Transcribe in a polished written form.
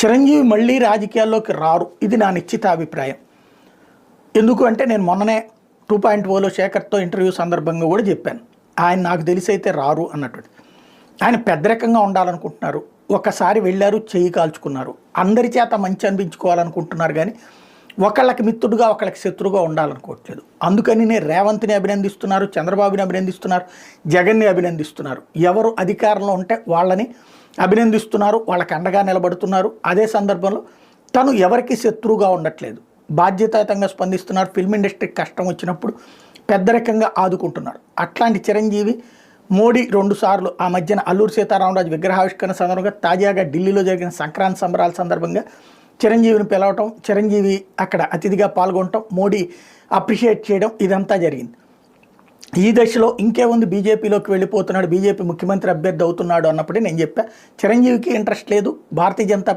చిరంజీవి మళ్ళీ రాజకీయాల్లోకి రారు, ఇది నా నిశ్చిత అభిప్రాయం. ఎందుకు అంటే నేను మొన్ననే 2.0లో శేఖర్తో ఇంటర్వ్యూ సందర్భంగా కూడా చెప్పాను, ఆయన నాకు తెలిసి అయితే రారు అన్నట్టు. ఆయన పెద్దరకంగా ఉండాలనుకుంటున్నారు, ఒకసారి వెళ్ళారు చెయ్యి కాల్చుకున్నారు, అందరి చేత మంచి అనిపించుకోవాలనుకుంటున్నారు, కానీ ఒకళ్ళకి మిత్రుడుగా ఒకళ్ళకి శత్రువుగా ఉండాలనుకోవట్లేదు. అందుకని నేను రేవంత్ని అభినందిస్తున్నారు, చంద్రబాబుని అభినందిస్తున్నారు, జగన్ని అభినందిస్తున్నారు. ఎవరు అధికారంలో ఉంటే వాళ్ళని అభినందిస్తున్నారు, వాళ్ళకి అండగా నిలబడుతున్నారు. అదే సందర్భంలో తను ఎవరికి శత్రువుగా ఉండట్లేదు, బాధ్యతాయుతంగా స్పందిస్తున్నారు. ఫిల్మ్ ఇండస్ట్రీకి కష్టం వచ్చినప్పుడు పెద్దరకంగా ఆదుకుంటున్నారు. అట్లాంటి చిరంజీవి మోడీ 2 సార్లు ఆ మధ్యన అల్లూరు సీతారామరాజు విగ్రహావిష్కరణ సందర్భంగా, తాజాగా ఢిల్లీలో జరిగిన సంక్రాంతి సంబరాల సందర్భంగా చిరంజీవిని పిలవటం, చిరంజీవి అక్కడ అతిథిగా పాల్గొనటం, మోడీ అప్రిషియేట్ చేయడం, ఇదంతా జరిగింది. ఈ దశలో ఇంకేముంది, బీజేపీలోకి వెళ్ళిపోతున్నాడు, బీజేపీ ముఖ్యమంత్రి అభ్యర్థి అవుతున్నాడు అన్నప్పుడే నేను చెప్పా చిరంజీవికి ఇంట్రెస్ట్ లేదు, భారతీయ జనతా